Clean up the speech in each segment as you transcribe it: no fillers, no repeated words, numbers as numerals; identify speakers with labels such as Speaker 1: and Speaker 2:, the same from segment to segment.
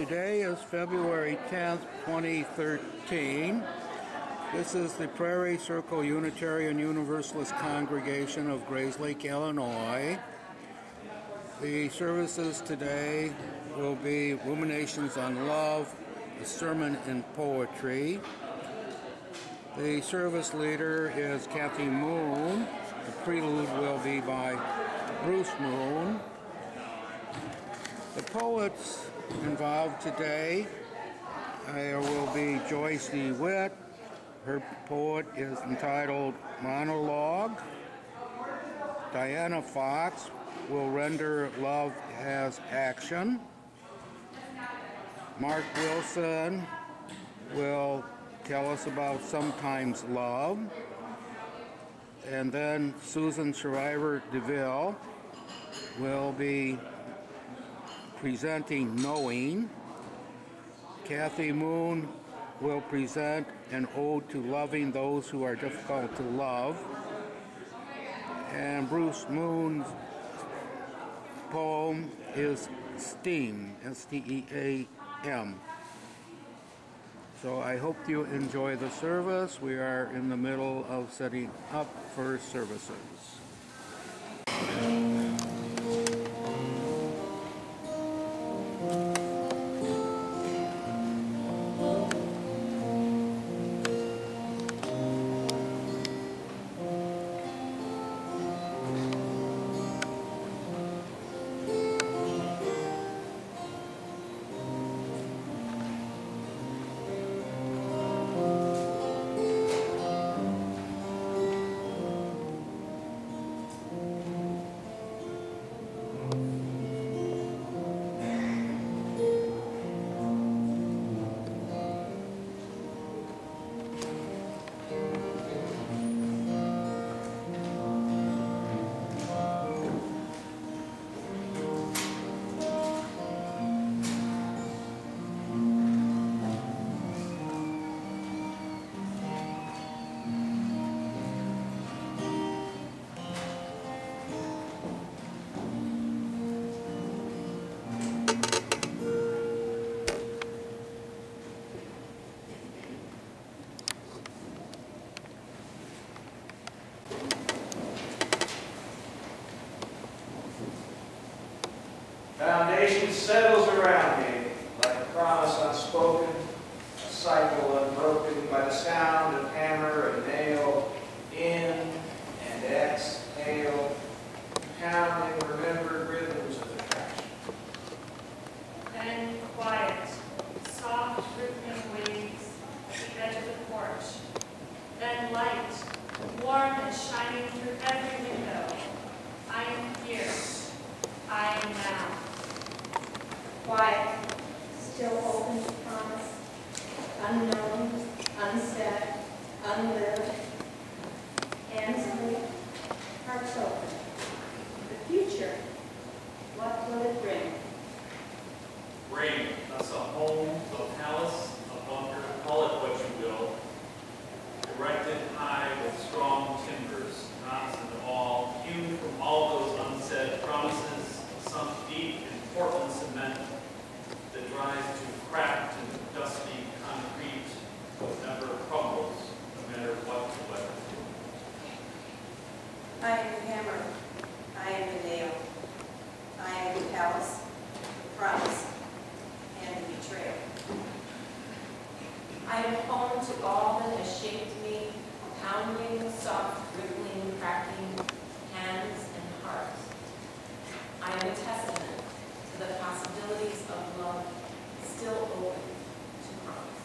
Speaker 1: Today is February 10th, 2013. This is the Prairie Circle Unitarian-Universalist congregation of Grayslake, Illinois. The services today will be Ruminations on Love, a sermon in poetry. The service leader is Kathy Moon. The prelude will be by Bruce Moon. The poets involved today will be Joyce D. Witt. Her poet is entitled Monologue. Diana Fox will render Love as Action. Mark Wilson will tell us about Sometimes Love. And then Susan Shriver DeVille will be presenting Knowing. Kathy Moon will present an ode to loving those who are difficult to love. And Bruce Moon's poem is Steam, S-T-E-A-M. So I hope you enjoy the service. We are in the middle of setting up for services.
Speaker 2: Foundation settles around me like a promise unspoken, a cycle unbroken by the sound of hammer and nail, in and exhale, pounding remembered rhythms of attraction.
Speaker 3: Then quiet, soft rippling waves at the edge of the porch. Then light, warm and shining through every window. I am here. I am now.
Speaker 4: Quiet, still open to promise, unknown, unsaid, unlived, hands free, hearts open. The future, what will it bring?
Speaker 5: Bring us a home, a palace, a bunker, call it what you will, erected high with strong timbers, knots and all, hewn from all those unsaid promises, sunk deep in Portland cement that dries to cracked and dusty concrete but never crumbles, no matter what the weather.
Speaker 4: I am the hammer, I am the nail, I am the palace, the promise, and the betrayal. I am home to all that has shaped me, pounding, soft, rippling, cracking hands and hearts. I am a testament to the possibilities of love still open to promise.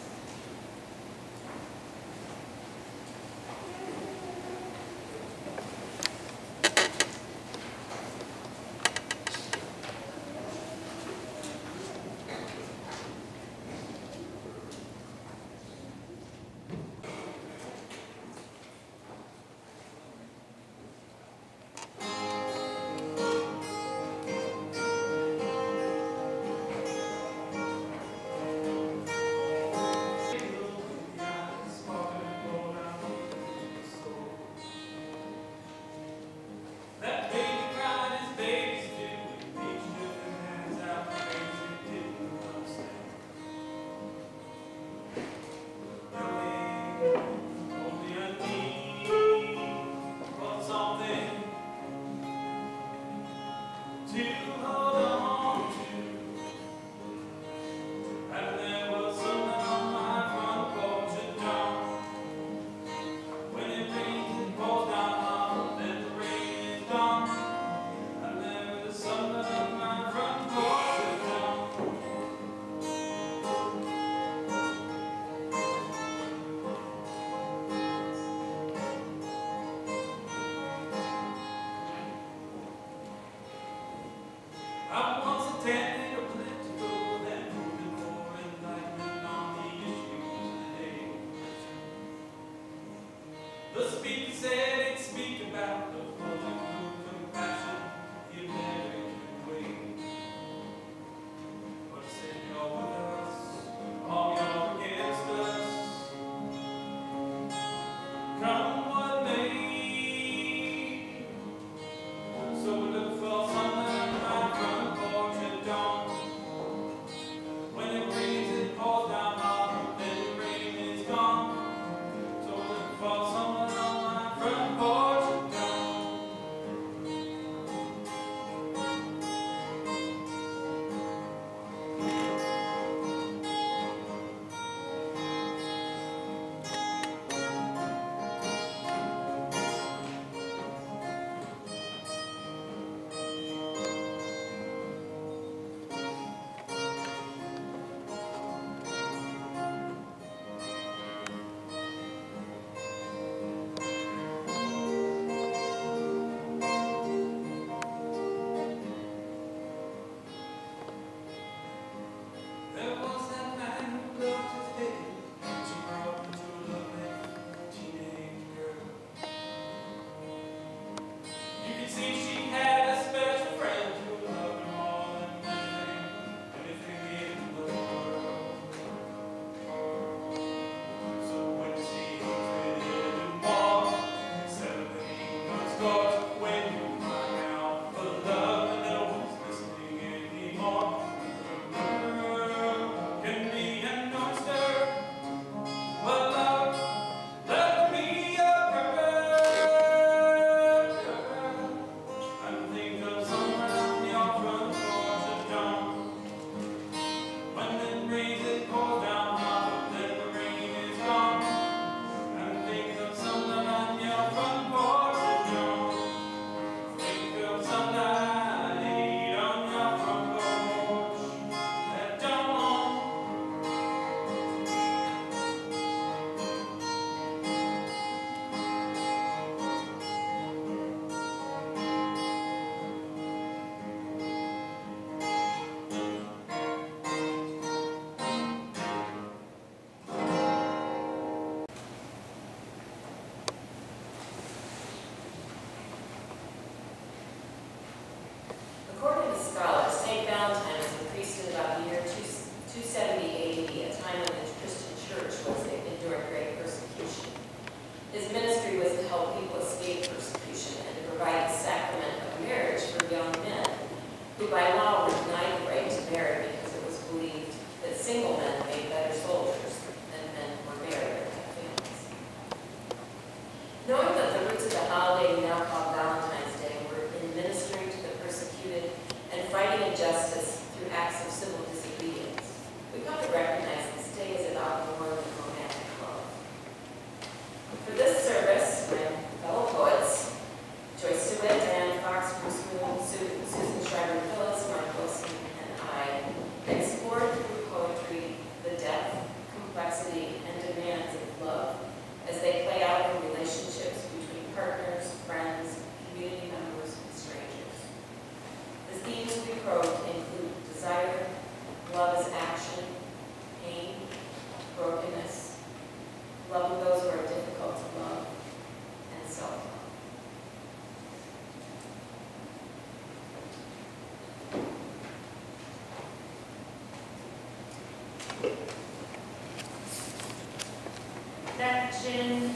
Speaker 3: That gin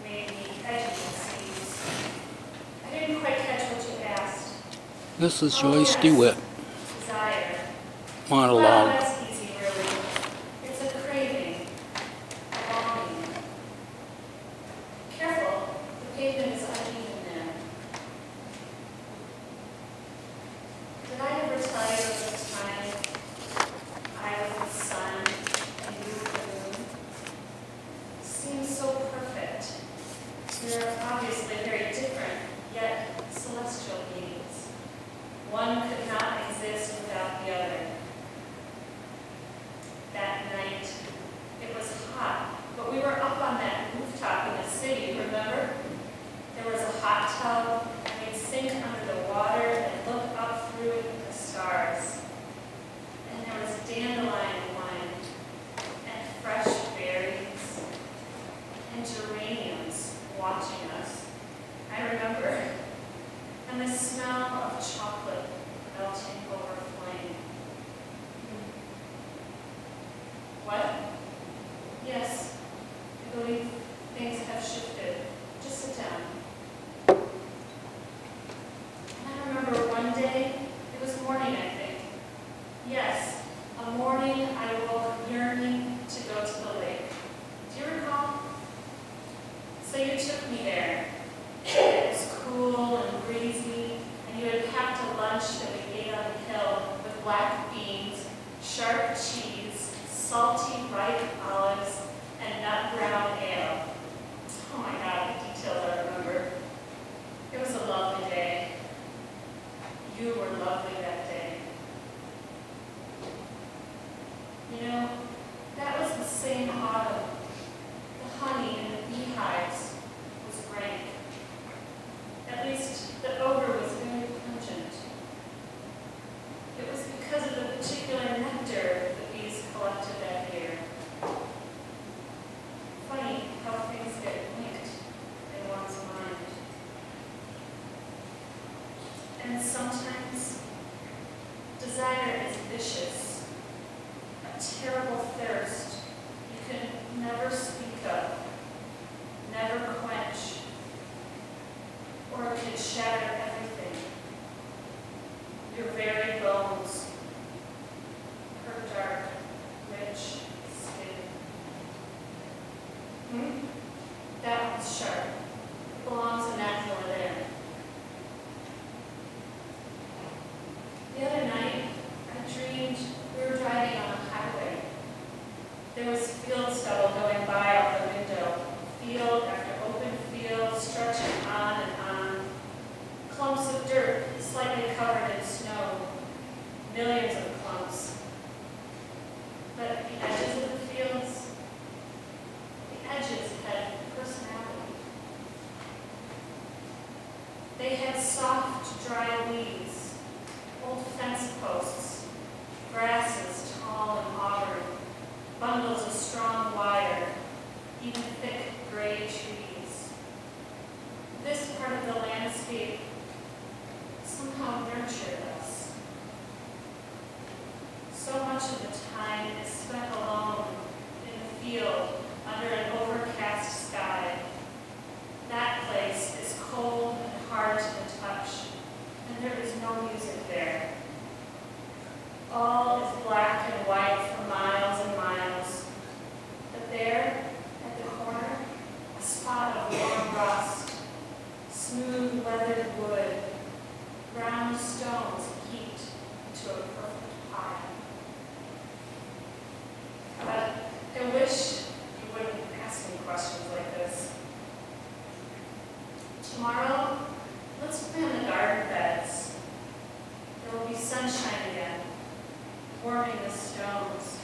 Speaker 3: made me prejudices. I didn't quite catch what you asked.
Speaker 1: This is
Speaker 3: Oh,
Speaker 1: Joyce
Speaker 3: yes.
Speaker 1: DeWitt
Speaker 3: Desire. Well,
Speaker 1: monologue.
Speaker 3: that's easy, really. It's a craving, a longing, celestial beings. One could not exist without the other. That night, it was hot, but we were up on that rooftop in the city, remember? There was a hot tub, and we'd sink under the water and look up through it at the stars. And there was dandelion wine, and fresh berries, and geraniums watching us. I remember. And the smell of chocolate melting over flame. What? Yes, I believe things have shifted. Just sit down. And I remember one day, it was morning, I think. Yes, a morning I woke yearning to go to the lake. Do you recall? So you took me there. It was cool and breezy, and you had packed a lunch that we ate on the hill with black beans, sharp cheese, salty ripe olives, and nut brown ale. Oh my God, the details I remember. It was a lovely day. You were lovely that day. You know, that was the same autumn. The honey in the beehives was rank. At least the odor was very pungent. It was because of the particular nectar the bees collected that year. Funny how things get linked in one's mind. And sometimes desire is vicious, a terrible thirst you can never speak of, never quench, or it can shatter everything. Your very bones, her dark, rich skin. That one's sharp. It belongs in that drawer there. The other night, I dreamed we were driving on a highway. There was field stubble going by out the window, field after open field, stretching on and on. Clumps of dirt slightly covered in snow, millions of clumps. But at the edges of the fields, the edges had personality. They had soft, dry leaves, old fence posts, grasses tall and auburn, bundles of strong wire, even thick gray trees. This part of the landscape somehow nurtured us. So much of the time is spent alone in the field under an overcast sky. That place is cold and hard to the touch, and there is no music there. All is black and white for miles and miles. But there, at the corner, a spot of warm rust, smooth weathered wood, brown stones heaped into a perfect pile. But I wish you wouldn't ask me questions like this. Tomorrow, let's plan the garden beds. There will be sunshine again, warming the stones.